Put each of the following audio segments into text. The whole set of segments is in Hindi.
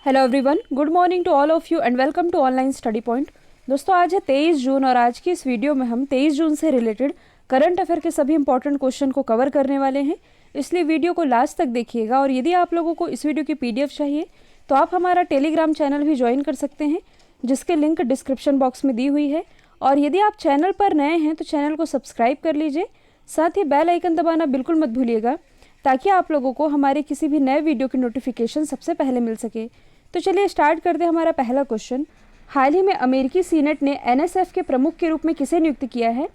Hello everyone, good morning to all of you and welcome to online study point. दोस्तों, आज है 23 जून और आज की इस वीडियो में हम 23 जून से रिलेटेड करंट अफेयर के सभी इंपॉर्टेंट क्वेश्चन को कवर करने वाले हैं। इसलिए वीडियो को लास्ट तक देखिएगा और यदि आप लोगों को इस वीडियो की पीडीएफ चाहिए तो आप हमारा टेलीग्राम चैनल भी ज्वाइन कर सकते हैं, जिसके लिंक डिस्क्रिप्शन बॉक्स में दी हुई है। और यदि आप चैनल पर नए हैं तो चैनल को सब्सक्राइब कर लीजिए, साथ ही बेल आइकन दबाना बिल्कुल मत भूलिएगा ताकि आप लोगों को हमारे किसी भी नए वीडियो की नोटिफिकेशन सबसे पहले मिल सके। तो चलिए स्टार्ट करते हैं हमारा पहला क्वेश्चन। हाल ही में अमेरिकी सीनेट ने एनएसएफ के प्रमुख के रूप में किसे नियुक्त किया है?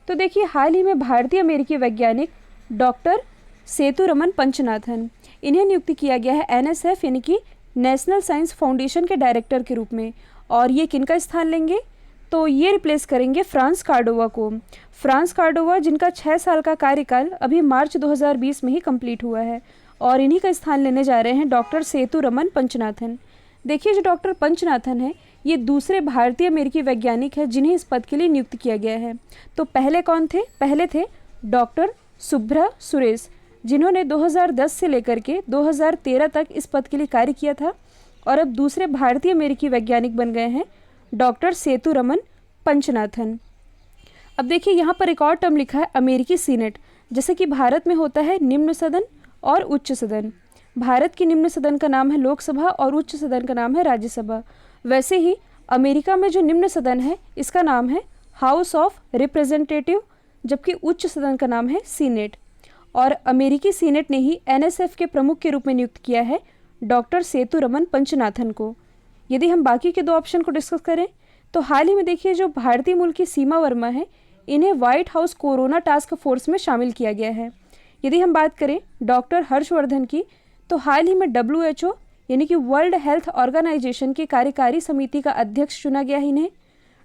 तो देखिए, हाल ही में भारतीय अमेरिकी वैज्ञानिक डॉक्टर सेतुरमन पंचनाथन, इन्हें नियुक्त किया गया है एनएसएफ यानी कि नेशनल साइंस फाउंडेशन के डायरेक्टर के रूप में। और ये किनका स्थान लेंगे? तो ये रिप्लेस करेंगे फ्रांस कार्डोवा को। फ्रांस कार्डोवा, जिनका 6 साल का कार्यकाल अभी मार्च 2020 में ही कंप्लीट हुआ है, और इन्हीं का स्थान लेने जा रहे हैं डॉक्टर सेतुरमन पंचनाथन। देखिए, जो डॉक्टर पंचनाथन है ये दूसरे भारतीय अमेरिकी वैज्ञानिक हैं जिन्हें इस पद के लिए नियुक्त किया गया है। तो पहले कौन थे? पहले थे डॉक्टर सुब्रा सुरेश, जिन्होंने 2010 से लेकर के 2013 तक इस पद के लिए कार्य किया था। और अब दूसरे भारतीय अमेरिकी वैज्ञानिक बन गए हैं डॉक्टर सेतुरमन पंचनाथन। अब देखिए, यहाँ पर एक और टर्म लिखा है अमेरिकी सीनेट। जैसे कि भारत में होता है निम्न सदन और उच्च सदन। भारत की निम्न सदन का नाम है लोकसभा और उच्च सदन का नाम है राज्यसभा। वैसे ही अमेरिका में जो निम्न सदन है इसका नाम है हाउस ऑफ रिप्रेजेंटेटिव, जबकि उच्च सदन का नाम है सीनेट। और अमेरिकी सीनेट ने ही एनएसएफ के प्रमुख के रूप में नियुक्त किया है डॉक्टर सेतुरमन पंचनाथन को। यदि हम बाकी के दो ऑप्शन को डिस्कस करें तो हाल ही में देखिए, जो भारतीय मूल की सीमा वर्मा है, इन्हें white house corona task force में शामिल किया गया है। यदि हम बात करें डॉक्टर हर्षवर्धन की, तो हाल ही में WHO यानी कि वर्ल्ड हेल्थ ऑर्गेनाइजेशन की कार्यकारी समिति का अध्यक्ष चुना गया है इन्हें।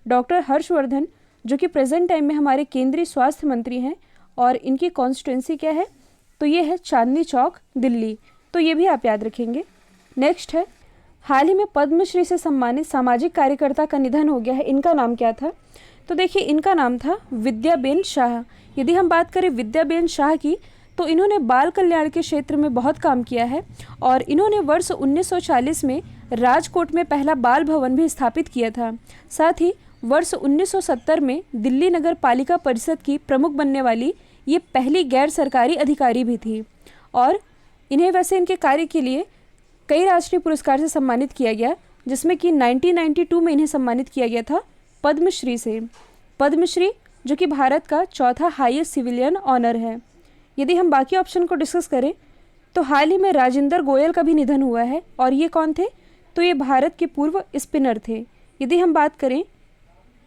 डॉक्टर हर्षवर्धन, जो कि प्रेजेंट टाइम में हमारे केंद्रीय स्वास्थ्य मंत्री हैं, और इनकी कॉन्स्टिट्यूंसी क्या है? तो ये है चांदनी चौक, दिल्ली। तो ये भी आप याद रखेंगे। नेक्स्ट है, हाल ही में पद्मश्री से सम्मानित सामाजिक कार्यकर्ता का निधन हो गया है। इनका नाम क्या था? तो देखिए, इनका नाम था विद्याबेन शाह। यदि हम बात करें विद्याबेन शाह की, तो इन्होंने बाल कल्याण के क्षेत्र में बहुत काम किया है और इन्होंने वर्ष 1940 में राजकोट में पहला बाल भवन भी स्थापित किया था। साथ ही वर्ष 1970 में दिल्ली नगर पालिका परिषद की प्रमुख बनने वाली ये पहली गैर सरकारी अधिकारी भी थी। और इन्हें वैसे इनके कार्य के लिए कई राष्ट्रीय पुरस्कार से सम्मानित किया गया, जिसमें कि 1992 में इन्हें सम्मानित किया गया था पद्मश्री से। पद्मश्री, जो कि भारत का चौथा हाईएस्ट सिविलियन ऑनर है। यदि हम बाकी ऑप्शन को डिस्कस करें तो हाल ही में राजेंद्र गोयल का भी निधन हुआ है। और ये कौन थे? तो ये भारत के पूर्व स्पिनर थे। यदि हम बात करें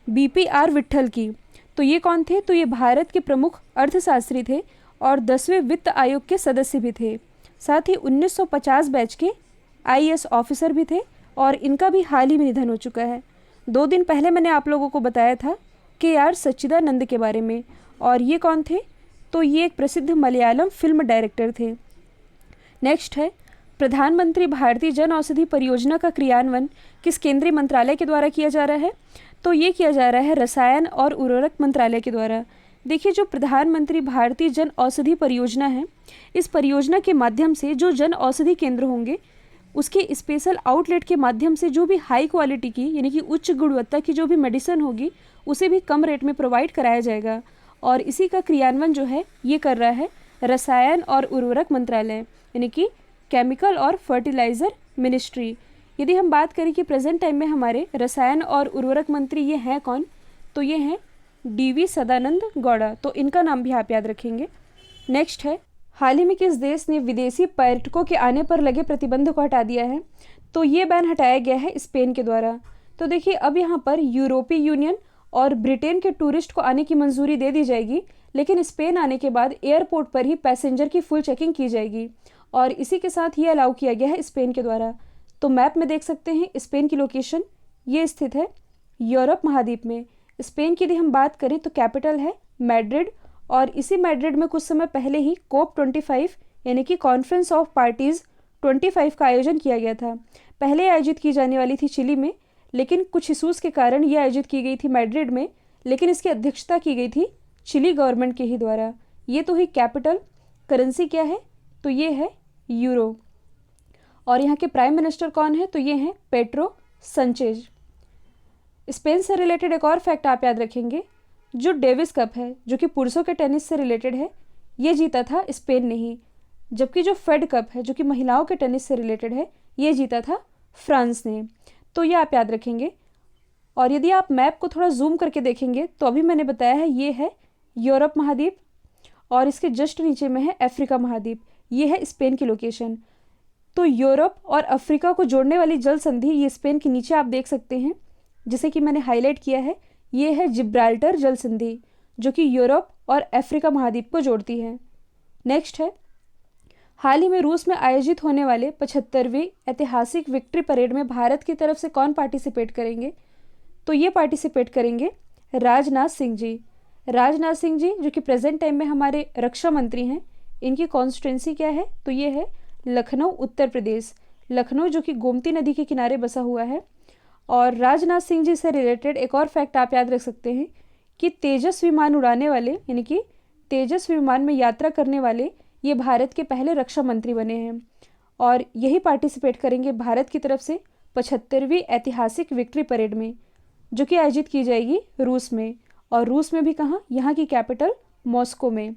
BPR विट्ठल की, तो ये कौन थे? तो ये भारत के प्रमुख अर्थशास्त्री थे और 10वें वित्त आयोग के सदस्य भी थे। साथ ही 1950 बैच के IAS ऑफिसर भी थे और इनका भी हाल ही में निधन हो चुका है। 2 दिन पहले मैंने आप लोगों को बताया था KR सच्चिदानंद के बारे में। और ये कौन थे? तो ये एक प्रसिद्ध मलयालम फिल्म डायरेक्टर थे। नेक्स्ट है, प्रधानमंत्री भारतीय जन औषधि परियोजना का क्रियान्वयन किस केंद्रीय मंत्रालय के द्वारा किया जा रहा है? तो ये किया जा रहा है रसायन और उर्वरक मंत्रालय के द्वारा। देखिए, जो प्रधानमंत्री भारतीय जन औषधि परियोजना है, इस परियोजना के माध्यम से जो जन औषधि केंद्र होंगे उसके स्पेशल आउटलेट के माध्यम से जो भी हाई क्वालिटी की यानी कि उच्च गुणवत्ता की जो भी मेडिसिन होगी उसे भी कम रेट में प्रोवाइड कराया जाएगा। और इसी का क्रियान्वयन जो है ये कर रहा है रसायन और उर्वरक मंत्रालय यानी कि केमिकल और फर्टिलाइज़र मिनिस्ट्री। यदि हम बात करें कि प्रेजेंट टाइम में हमारे रसायन और उर्वरक मंत्री ये हैं कौन? तो ये हैं DV सदानंद गौड़ा। तो इनका नाम भी आप याद रखेंगे। नेक्स्ट है, हाल ही में किस देश ने विदेशी पर्यटकों के आने पर लगे प्रतिबंध को हटा दिया है? तो ये बैन हटाया गया है स्पेन के द्वारा। तो देखिए, अब यहाँ पर यूरोपीय यूनियन और ब्रिटेन के टूरिस्ट को आने की मंजूरी दे दी जाएगी, लेकिन स्पेन आने के बाद एयरपोर्ट पर ही पैसेंजर की फुल चेकिंग की जाएगी। और इसी के साथ ये अलाउ किया गया है स्पेन के द्वारा। तो मैप में देख सकते हैं स्पेन की लोकेशन, ये स्थित है यूरोप महाद्वीप में। स्पेन की यदि हम बात करें तो कैपिटल है मैड्रिड, और इसी मैड्रिड में कुछ समय पहले ही COP25 यानी कि कॉन्फ्रेंस ऑफ पार्टीज़ 25 का आयोजन किया गया था। पहले आयोजित की जाने वाली थी चिली में, लेकिन कुछ इशूज़ के कारण ये आयोजित की गई थी मैड्रिड में, लेकिन इसकी अध्यक्षता की गई थी चिली गवर्नमेंट के ही द्वारा। ये तो ही कैपिटल। करेंसी क्या है? तो ये है यूरो। और यहाँ के प्राइम मिनिस्टर कौन है, तो ये हैं पेड्रो संचेज। स्पेन से रिलेटेड एक और फैक्ट आप याद रखेंगे, जो डेविस कप है जो कि पुरुषों के टेनिस से रिलेटेड है, ये जीता था स्पेन ने ही, जबकि जो फेड कप है जो कि महिलाओं के टेनिस से रिलेटेड है, ये जीता था फ्रांस ने। तो ये आप याद रखेंगे। और यदि आप मैप को थोड़ा जूम करके देखेंगे तो अभी मैंने बताया है ये है यूरोप महाद्वीप और इसके जस्ट नीचे में है अफ्रीका महाद्वीप, ये है स्पेन की लोकेशन। तो यूरोप और अफ्रीका को जोड़ने वाली जल संधि ये स्पेन के नीचे आप देख सकते हैं, जिसे कि मैंने हाईलाइट किया है, ये है जिब्राल्टर जल संधि जो कि यूरोप और अफ्रीका महाद्वीप को जोड़ती है। नेक्स्ट है, हाल ही में रूस में आयोजित होने वाले 75वीं ऐतिहासिक विक्ट्री परेड में भारत की तरफ से कौन पार्टिसिपेट करेंगे, तो ये पार्टिसिपेट करेंगे राजनाथ सिंह जी। राजनाथ सिंह जी जो कि प्रेजेंट टाइम में हमारे रक्षा मंत्री हैं, इनकी कॉन्स्टिट्यूंसी क्या है, तो ये है लखनऊ उत्तर प्रदेश। लखनऊ जो कि गोमती नदी के किनारे बसा हुआ है। और राजनाथ सिंह जी से रिलेटेड एक और फैक्ट आप याद रख सकते हैं कि तेजस विमान उड़ाने वाले, यानी कि तेजस विमान में यात्रा करने वाले ये भारत के पहले रक्षा मंत्री बने हैं और यही पार्टिसिपेट करेंगे भारत की तरफ से 75वीं ऐतिहासिक विक्ट्री परेड में, जो कि आयोजित की जाएगी रूस में। और रूस में भी कहाँ, यहाँ की कैपिटल मॉस्को में।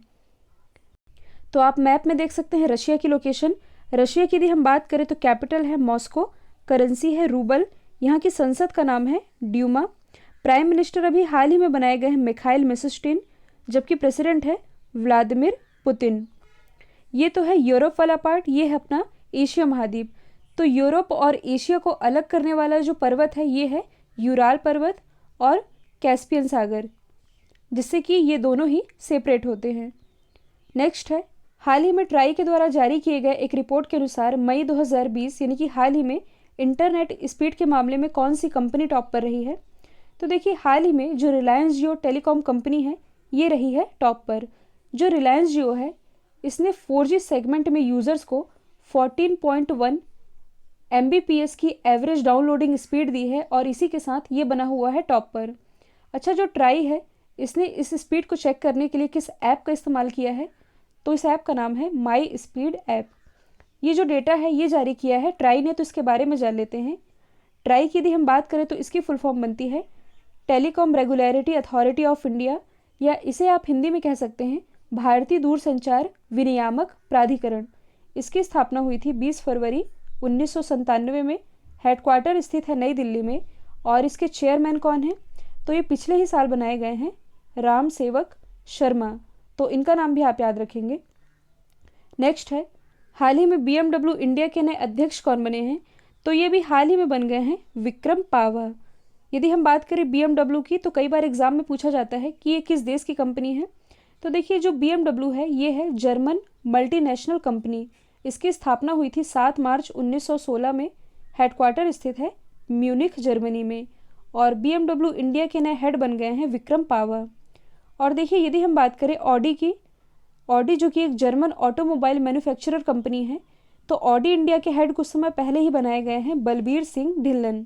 तो आप मैप में देख सकते हैं रशिया की लोकेशन। रशिया की यदि हम बात करें तो कैपिटल है मॉस्को, करेंसी है रूबल, यहाँ की संसद का नाम है ड्यूमा। प्राइम मिनिस्टर अभी हाल ही में बनाए गए हैं मिखाइल मिशस्टिन, जबकि प्रेसिडेंट है व्लादिमीर पुतिन। ये तो है यूरोप वाला पार्ट, ये है अपना एशिया महाद्वीप। तो यूरोप और एशिया को अलग करने वाला जो पर्वत है ये है यूराल पर्वत और कैस्पियन सागर, जिससे कि ये दोनों ही सेपरेट होते हैं। नेक्स्ट है, हाल ही में ट्राई के द्वारा जारी किए गए एक रिपोर्ट के अनुसार मई 2020 यानी कि हाल ही में इंटरनेट स्पीड के मामले में कौन सी कंपनी टॉप पर रही है, तो देखिए हाल ही में जो रिलायंस जियो टेलीकॉम कंपनी है ये रही है टॉप पर। जो रिलायंस जियो है इसने 4G सेगमेंट में यूज़र्स को 14.1 Mbps की एवरेज डाउनलोडिंग स्पीड दी है और इसी के साथ ये बना हुआ है टॉप पर। अच्छा, जो ट्राई है इसने इस स्पीड को चेक करने के लिए किस ऐप का इस्तेमाल किया है, तो इस ऐप का नाम है माई स्पीड ऐप। ये जो डेटा है ये जारी किया है ट्राई ने, तो इसके बारे में जान लेते हैं। ट्राई की यदि हम बात करें तो इसकी फुल फॉर्म बनती है telecom regulatory authority of India, या इसे आप हिंदी में कह सकते हैं भारतीय दूरसंचार विनियामक प्राधिकरण। इसकी स्थापना हुई थी 20 फरवरी 1997 में। हेडक्वार्टर स्थित है नई दिल्ली में और इसके चेयरमैन कौन हैं, तो ये पिछले ही साल बनाए गए हैं राम सेवक शर्मा, तो इनका नाम भी आप याद रखेंगे। नेक्स्ट है, हाल ही में BMW इंडिया के नए अध्यक्ष कौन बने हैं, तो ये भी हाल ही में बन गए हैं विक्रम पावा। यदि हम बात करें BMW की तो कई बार एग्जाम में पूछा जाता है कि ये किस देश की कंपनी है, तो देखिए जो BMW है ये है जर्मन मल्टीनेशनल कंपनी। इसकी स्थापना हुई थी 7 मार्च 1916 में। हेडक्वार्टर स्थित है म्यूनिख जर्मनी में और BMW इंडिया के नए हेड बन गए हैं विक्रम पावा। और देखिए यदि हम बात करें ऑडी की, ऑडी जो कि एक जर्मन ऑटोमोबाइल मैन्युफैक्चरर कंपनी है, तो ऑडी इंडिया के हेड कुछ समय पहले ही बनाए गए हैं बलबीर सिंह ढिल्लन।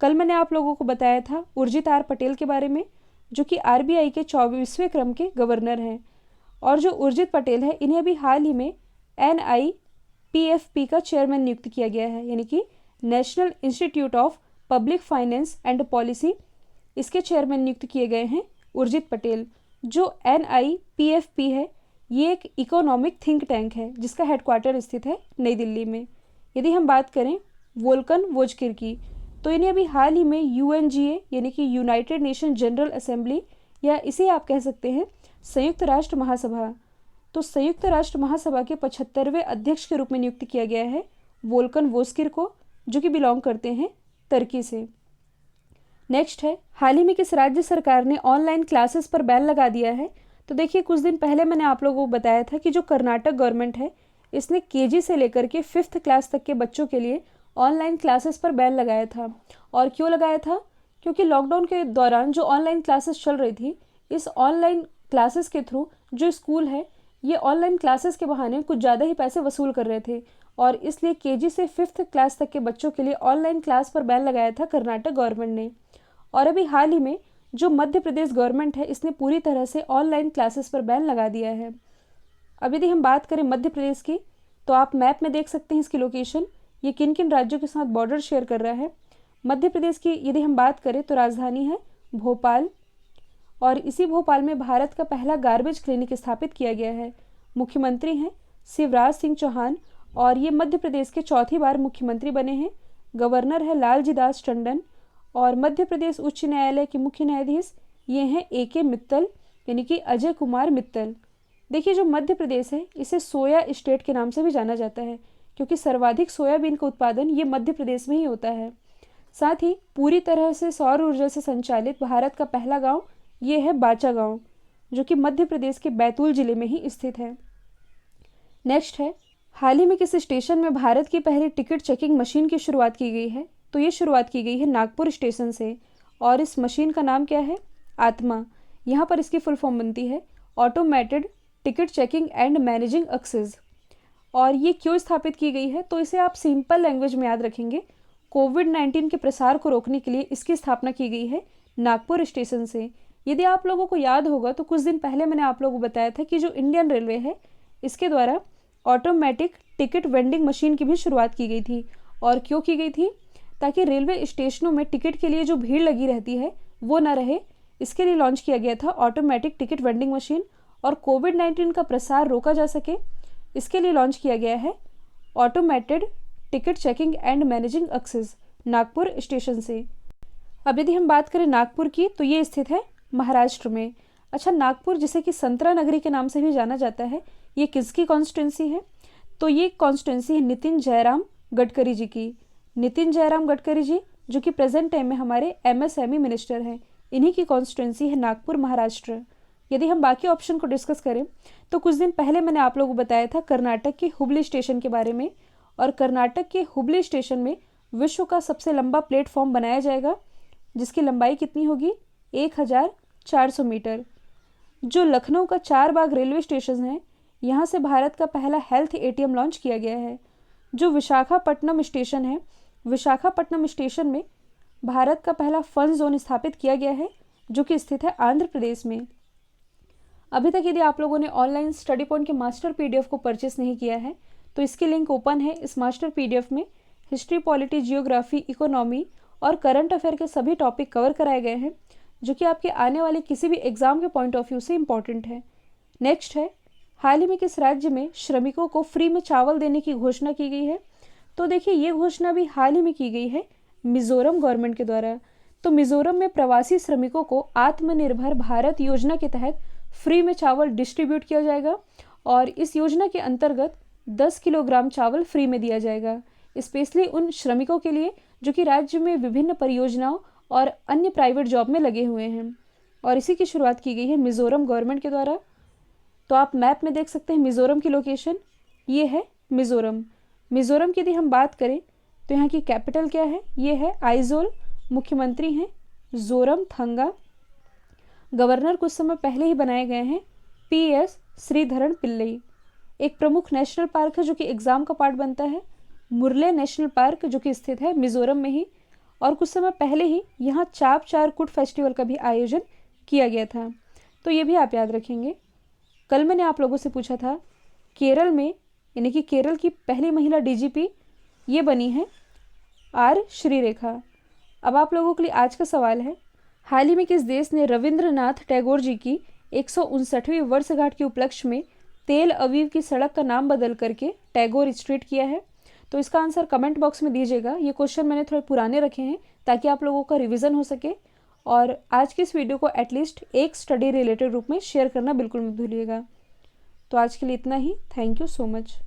कल मैंने आप लोगों को बताया था उर्जित आर पटेल के बारे में, जो कि RBI के 24वें क्रम के गवर्नर हैं। और जो उर्जित पटेल है इन्हें अभी हाल ही में NIPFP का चेयरमैन नियुक्त किया गया है, यानी कि national institute of public finance and policy, इसके चेयरमैन नियुक्त किए गए हैं उर्जित पटेल। जो NIPFP है ये एक इकोनॉमिक थिंक टैंक है जिसका हेडक्वार्टर स्थित है नई दिल्ली में। यदि हम बात करें वोल्कन वोजकिर की, तो इन्हें अभी हाल ही में UNGA यानी कि यूनाइटेड नेशन जनरल असेंबली, या इसे आप कह सकते हैं संयुक्त राष्ट्र महासभा, तो संयुक्त राष्ट्र महासभा के 75वें अध्यक्ष के रूप में नियुक्त किया गया है वोल्कन वोजकिर को, जो कि बिलोंग करते हैं तुर्की से। नेक्स्ट है, हाल ही में किस राज्य सरकार ने ऑनलाइन क्लासेस पर बैन लगा दिया है, तो देखिए कुछ दिन पहले मैंने आप लोगों को बताया था कि जो कर्नाटक गवर्नमेंट है इसने KG से लेकर के 5th क्लास तक के बच्चों के लिए ऑनलाइन क्लासेस पर बैन लगाया था। और क्यों लगाया था, क्योंकि लॉकडाउन के दौरान जो ऑनलाइन क्लासेस चल रही थी, इस ऑनलाइन क्लासेस के थ्रू जो स्कूल है ये ऑनलाइन क्लासेस के बहाने कुछ ज़्यादा ही पैसे वसूल कर रहे थे, और इसलिए KG से 5th क्लास तक के बच्चों के लिए ऑनलाइन क्लास पर बैन लगाया था कर्नाटक गवर्नमेंट ने। और अभी हाल ही में जो मध्य प्रदेश गवर्नमेंट है इसने पूरी तरह से ऑनलाइन क्लासेस पर बैन लगा दिया है। अब यदि हम बात करें मध्य प्रदेश की, तो आप मैप में देख सकते हैं इसकी लोकेशन, ये किन किन राज्यों के साथ बॉर्डर शेयर कर रहा है। मध्य प्रदेश की यदि हम बात करें तो राजधानी है भोपाल, और इसी भोपाल में भारत का पहला गार्बेज क्लिनिक स्थापित किया गया है। मुख्यमंत्री हैं शिवराज सिंह चौहान, और ये मध्य प्रदेश के चौथी बार मुख्यमंत्री बने हैं। गवर्नर है लालजी दास टंडन, और मध्य प्रदेश उच्च न्यायालय के मुख्य न्यायाधीश ये हैं AK मित्तल, यानी कि अजय कुमार मित्तल। देखिए, जो मध्य प्रदेश है इसे सोया स्टेट के नाम से भी जाना जाता है, क्योंकि सर्वाधिक सोयाबीन का उत्पादन ये मध्य प्रदेश में ही होता है। साथ ही पूरी तरह से सौर ऊर्जा से संचालित भारत का पहला गांव ये है बाचा गांव, जो कि मध्य प्रदेश के बैतूल जिले में ही स्थित है। नेक्स्ट है, हाल ही में किस स्टेशन में भारत की पहली टिकट चेकिंग मशीन की शुरुआत की गई है। तो ये शुरुआत की गई है नागपुर स्टेशन से, और इस मशीन का नाम क्या है, आत्मा। यहाँ पर इसकी फुल फॉर्म बनती है automated ticket checking and managing access. और ये क्यों स्थापित की गई है, तो इसे आप सिंपल लैंग्वेज में याद रखेंगे। कोविड-19 के प्रसार को रोकने के लिए इसकी स्थापना की गई है नागपुर स्टेशन से। यदि आप लोगों को याद होगा तो कुछ दिन पहले मैंने आप लोगों को बताया था कि जो इंडियन रेलवे है इसके द्वारा ऑटोमेटिक टिकट वेंडिंग मशीन की भी शुरुआत की गई थी। और क्यों की गई थी, ताकि रेलवे स्टेशनों में टिकट के लिए जो भीड़ लगी रहती है वो ना रहे, इसके लिए लॉन्च किया गया था ऑटोमेटिक टिकट वेंडिंग मशीन। और कोविड-19 का प्रसार रोका जा सके, इसके लिए लॉन्च किया गया है automated ticket checking and managing access Nagpur station से। अब यदि हम बात करें नागपुर की, तो ये स्थित है महाराष्ट्र में। अच्छा, नागपुर जिसे कि संतरा नगरी के नाम से भी जाना जाता है, ये किसकी कॉन्स्टिट्यूंसी है, तो ये कॉन्स्टिट्यूंसी है नितिन जयराम गडकरी जी की। नितिन जयराम गडकरी जी जो कि प्रेजेंट टाइम में हमारे MSME मिनिस्टर हैं, इन्हीं की कॉन्स्टिट्यूंसी है नागपुर महाराष्ट्र। यदि हम बाकी ऑप्शन को डिस्कस करें तो कुछ दिन पहले मैंने आप लोगों को बताया था कर्नाटक के हुबली स्टेशन के बारे में, और कर्नाटक के हुबली स्टेशन में विश्व का सबसे लंबा प्लेटफॉर्म बनाया जाएगा, जिसकी लंबाई कितनी होगी, 1400 मीटर। जो लखनऊ का चारबाग रेलवे स्टेशन है, यहाँ से भारत का पहला हेल्थ ATM लॉन्च किया गया है। जो विशाखापट्टनम स्टेशन है, विशाखापट्टनम स्टेशन में भारत का पहला फन जोन स्थापित किया गया है, जो कि स्थित है आंध्र प्रदेश में। अभी तक यदि आप लोगों ने ऑनलाइन स्टडी पॉइंट के मास्टर PDF को परचेस नहीं किया है तो इसकी लिंक ओपन है। इस मास्टर PDF में हिस्ट्री, पॉलिटी, जियोग्राफी, इकोनॉमी और करंट अफेयर के सभी टॉपिक कवर कराए गए हैं, जो कि आपके आने वाले किसी भी एग्जाम के पॉइंट ऑफ व्यू से इम्पॉर्टेंट है। नेक्स्ट है, हाल ही में किस राज्य में श्रमिकों को फ्री में चावल देने की घोषणा की गई है। तो देखिए, ये घोषणा भी हाल ही में की गई है मिजोरम गवर्नमेंट के द्वारा। तो मिजोरम में प्रवासी श्रमिकों को आत्मनिर्भर भारत योजना के तहत फ्री में चावल डिस्ट्रीब्यूट किया जाएगा, और इस योजना के अंतर्गत 10 किलोग्राम चावल फ्री में दिया जाएगा, स्पेशली उन श्रमिकों के लिए जो कि राज्य में विभिन्न परियोजनाओं और अन्य प्राइवेट जॉब में लगे हुए हैं। और इसी की शुरुआत की गई है मिजोरम गवर्नमेंट के द्वारा। तो आप मैप में देख सकते हैं मिजोरम की लोकेशन, ये है मिजोरम। मिजोरम की यदि हम बात करें तो यहाँ की कैपिटल क्या है, ये है आइजोल। मुख्यमंत्री हैं जोरमथंगा। गवर्नर कुछ समय पहले ही बनाए गए हैं PS श्रीधरन पिल्लई। एक प्रमुख नेशनल पार्क है जो कि एग्जाम का पार्ट बनता है, मुरले नेशनल पार्क, जो कि स्थित है मिजोरम में ही। और कुछ समय पहले ही यहाँ चाप चारकुट फेस्टिवल का भी आयोजन किया गया था, तो ये भी आप याद रखेंगे। कल मैंने आप लोगों से पूछा था केरल में, यानी कि केरल की पहली महिला DGP ये बनी है R श्रीरेखा। अब आप लोगों के लिए आज का सवाल है, हाल ही में किस देश ने रविंद्रनाथ टैगोर जी की 159वीं वर्षगांठ के उपलक्ष्य में तेल अवीव की सड़क का नाम बदल करके टैगोर स्ट्रीट किया है। तो इसका आंसर कमेंट बॉक्स में दीजिएगा। ये क्वेश्चन मैंने थोड़े पुराने रखे हैं ताकि आप लोगों का रिवीजन हो सके, और आज की इस वीडियो को एटलीस्ट एक स्टडी रिलेटेड रूप में शेयर करना बिल्कुल मत भूलिएगा। तो आज के लिए इतना ही। Thank you so much.